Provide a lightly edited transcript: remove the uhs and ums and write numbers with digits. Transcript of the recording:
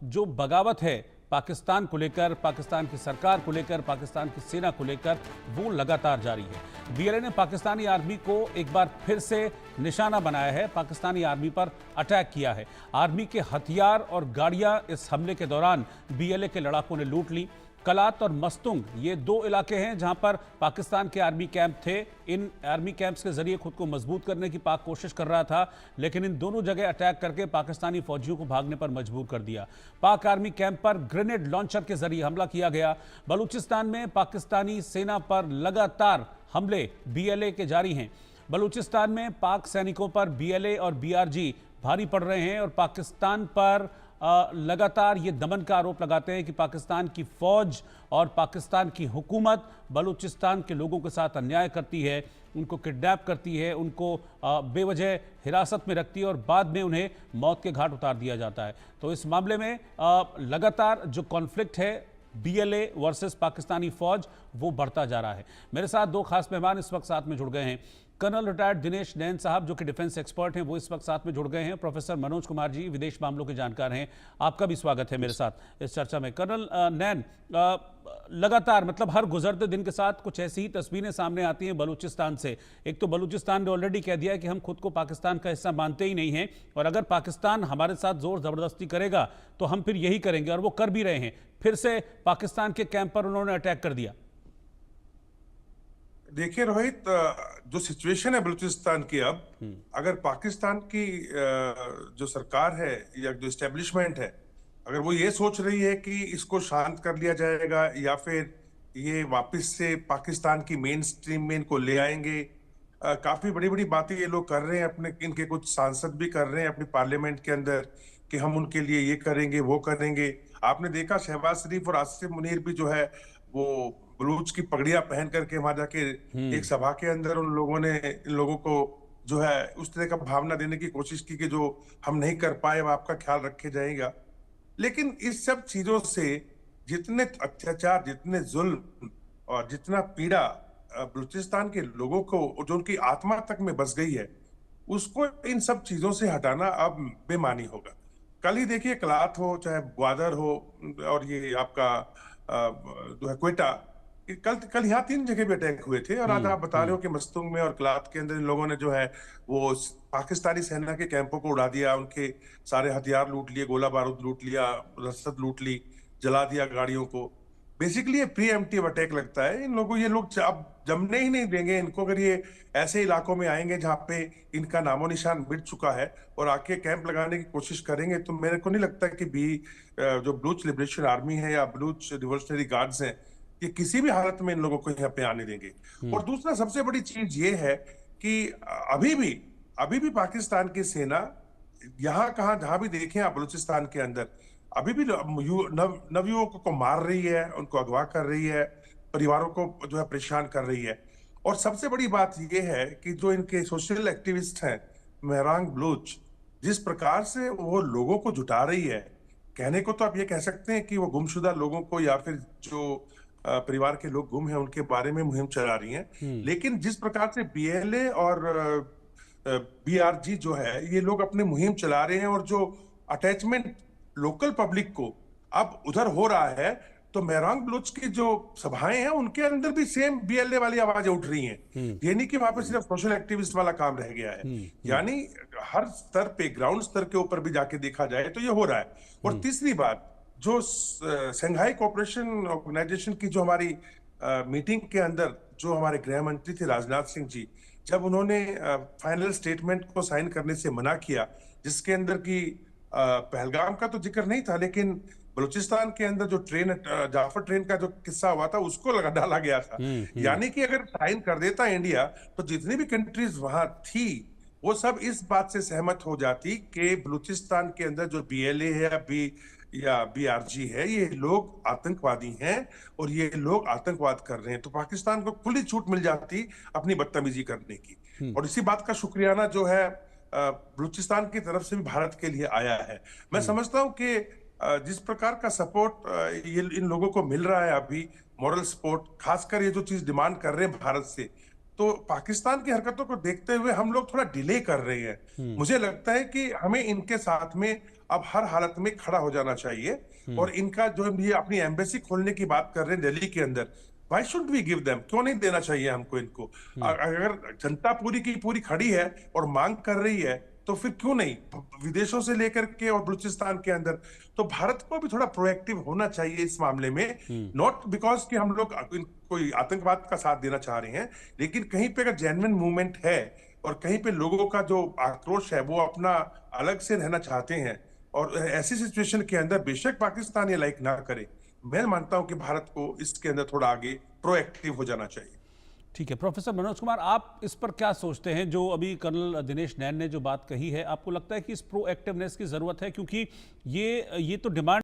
जो बगावत है पाकिस्तान को लेकर, पाकिस्तान की सरकार को लेकर, पाकिस्तान की सेना को लेकर, वो लगातार जारी है। बीएलए ने पाकिस्तानी आर्मी को एक बार फिर से निशाना बनाया है, पाकिस्तानी आर्मी पर अटैक किया है। आर्मी के हथियार और गाड़ियां इस हमले के दौरान बीएलए के लड़ाकों ने लूट ली। कलात और मस्तुंग ये दो इलाके हैं जहां पर पाकिस्तान के आर्मी कैंप थे। इन आर्मी कैंप्स के जरिए खुद को मजबूत करने की पाक कोशिश कर रहा था, लेकिन इन दोनों जगह अटैक करके पाकिस्तानी फौजियों को भागने पर मजबूर कर दिया। पाक आर्मी कैंप पर ग्रेनेड लॉन्चर के जरिए हमला किया गया। बलूचिस्तान में पाकिस्तानी सेना पर लगातार हमले बीएलए के जारी हैं। बलूचिस्तान में पाक सैनिकों पर बीएलए और बीआरजी भारी पड़ रहे हैं और पाकिस्तान पर लगातार ये दमन का आरोप लगाते हैं कि पाकिस्तान की फौज और पाकिस्तान की हुकूमत बलूचिस्तान के लोगों के साथ अन्याय करती है, उनको किडनैप करती है, उनको बेवजह हिरासत में रखती है और बाद में उन्हें मौत के घाट उतार दिया जाता है। तो इस मामले में लगातार जो कॉन्फ्लिक्ट है बीएलए वर्सेस पाकिस्तानी फौज, वो बढ़ता जा रहा है। मेरे साथ दो खास मेहमान इस वक्त साथ में जुड़ गए हैं। कर्नल रिटायर्ड दिनेश नैन साहब, जो कि डिफेंस एक्सपर्ट हैं, वो इस वक्त साथ में जुड़ गए हैं। प्रोफेसर मनोज कुमार जी, विदेश मामलों के जानकार हैं, आपका भी स्वागत है मेरे साथ इस चर्चा में। कर्नल नैन, लगातार मतलब हर गुजरते दिन के साथ कुछ ऐसी ही तस्वीरें सामने आती हैं बलूचिस्तान से। एक तो बलूचिस्तान ने ऑलरेडी कह दिया है कि हम खुद को पाकिस्तान का हिस्सा मानते ही नहीं हैं और अगर पाकिस्तान हमारे साथ जोर जबरदस्ती करेगा तो हम फिर यही करेंगे, और वो कर भी रहे हैं। फिर से पाकिस्तान के कैंप पर उन्होंने अटैक कर दिया। देखिए रोहित, जो सिचुएशन है बलूचिस्तान की, अब अगर पाकिस्तान की जो सरकार है या जो एस्टेब्लिशमेंट है, अगर वो ये सोच रही है कि इसको शांत कर लिया जाएगा या फिर ये वापस से पाकिस्तान की मेन स्ट्रीम में इनको ले आएंगे, काफी बड़ी बड़ी बातें ये लोग कर रहे हैं। अपने इनके कुछ सांसद भी कर रहे हैं अपनी पार्लियामेंट के अंदर कि हम उनके लिए ये करेंगे वो करेंगे। आपने देखा शहबाज शरीफ और आसिफ मुनीर भी जो है वो बलूच की पगड़ियां पहन करके वहां जाके एक सभा के अंदर उन लोगों ने इन लोगों को जो है उस तरह का भावना देने की कोशिश की कि जो हम नहीं कर पाए वो आपका ख्याल रखे जाएगा। लेकिन इस सब चीजों से जितने अत्याचार, जितने जुल्म और जितना पीड़ा बलूचिस्तान के लोगों को जो उनकी आत्मा तक में बस गई है, उसको इन सब चीजों से हटाना अब बेमानी होगा। कल ही देखिए, कलात हो चाहे ग्वादर हो और ये आपका जो है क्वेटा, कल यहाँ 3 जगह भी अटैक हुए थे। और आज आप बता रहे हो कि मस्तुंग में और कलात के अंदर इन लोगों ने जो है वो पाकिस्तानी सेना के कैंपों को उड़ा दिया, उनके सारे हथियार लूट लिए, गोला बारूद लूट लिया, रसद लूट ली, जला दिया गाड़ियों को। बेसिकली ये प्रीएम्प्टिव अटैक लगता है इन लोगों। ये लोग अब जमने ही नहीं देंगे इनको। अगर ये ऐसे इलाकों में आएंगे जहां पे इनका नामो निशान मिट चुका है और आके कैंप लगाने की कोशिश करेंगे, तो मेरे को नहीं लगता कि जो बलूच लिबरेशन आर्मी है या बलूच रिवोल्यूशनरी गार्ड्स हैं, ये किसी भी हालत में इन लोगों को यहाँ पे आने देंगे। और दूसरा सबसे बड़ी चीज ये है कि अभी भी पाकिस्तान की सेना यहाँ कहाँ जहां भी देखें आप बलूचिस्तान के अंदर अभी भी नवयुवकों को मार रही है, उनको अगवा कर रही है, परिवारों को जो है परेशान कर रही है। और सबसे बड़ी बात यह है कि जो इनके सोशल एक्टिविस्ट हैं मेहरांग बलूच, जिस प्रकार से वो लोगों को जुटा रही है, कहने को तो आप ये कह सकते हैं कि वो गुमशुदा लोगों को या फिर जो परिवार के लोग गुम हैं उनके बारे में मुहिम चला रही हैं। लेकिन जिस प्रकार से बीएलए और बीआरजी जो है ये लोग अपनी मुहिम चला रहे हैं और जो अटैचमेंट लोकल पब्लिक को अब उधर हो रहा है, तो मेहरांग बलूच की जो सभाएं हैं उनके अंदर भी सेम बीएलए वाली आवाजें उठ रही हैं। ये नहीं कि वहां पे सिर्फ सोशल एक्टिविस्ट वाला काम रह गया है। यानी हर स्तर पे, ग्राउंड स्तर के ऊपर भी जाके देखा जाए तो ये हो रहा है। और तीसरी बात, जो शंघाई कोऑपरेशन ऑर्गेनाइजेशन की जो हमारी मीटिंग के अंदर जो हमारे गृह मंत्री थे राजनाथ सिंह जी, जब उन्होंने फाइनल स्टेटमेंट को साइन करने से मना किया, जिसके अंदर की पहलगाम का तो जिक्र नहीं था, लेकिन बलूचिस्तान के अंदर जो ट्रेन, जाफर ट्रेन का जो किस्सा हुआ था उसको डाला गया था। यानी कि अगर साइन कर देता इंडिया तो जितनी भी कंट्रीज वहां थी वो सब इस बात से सहमत हो जाती कि बलूचिस्तान के अंदर जो बीएलए है या बीआरजी है, ये लोग आतंकवादी हैं और ये लोग आतंकवाद कर रहे हैं। तो पाकिस्तान को खुली छूट मिल जाती अपनी बदतमीजी करने की। और इसी बात का शुक्रियाना जो है बलूचिस्तान की तरफ से भी भारत के लिए आया है। मैं समझता हूं कि जिस प्रकार का सपोर्ट ये इन लोगों को मिल रहा है अभी, मॉरल सपोर्ट, खासकर ये जो चीज डिमांड कर रहे हैं भारत से तो पाकिस्तान की हरकतों को देखते हुए हम लोग थोड़ा डिले कर रहे हैं। मुझे लगता है कि हमें इनके साथ में अब हर हालत में खड़ा हो जाना चाहिए। और इनका जो ये अपनी एम्बेसी खोलने की बात कर रहे हैं दिल्ली के अंदर, why should we give them, क्यों नहीं देना चाहिए हमको इनको? अगर जनता पूरी की पूरी खड़ी है और मांग कर रही है, तो फिर क्यों नहीं? विदेशों से लेकर के और बलूचिस्तान के अंदर, तो भारत को भी थोड़ा प्रोएक्टिव होना चाहिए इस मामले में। नॉट बिकॉज कि हम लोग कोई आतंकवाद का साथ देना चाह रहे हैं, लेकिन कहीं पे अगर जेन्युइन मूवमेंट है और कहीं पे लोगों का जो आक्रोश है वो अपना अलग से रहना चाहते हैं, और ऐसी सिचुएशन के अंदर बेशक पाकिस्तान ये लाइक ना करे, मैं मानता हूं कि भारत को इसके अंदर थोड़ा आगे प्रोएक्टिव हो जाना चाहिए। ठीक है, प्रोफेसर मनोज कुमार, आप इस पर क्या सोचते हैं? जो अभी कर्नल दिनेश नैन ने जो बात कही है, आपको लगता है कि इस प्रोएक्टिवनेस की जरूरत है? क्योंकि ये तो डिमांड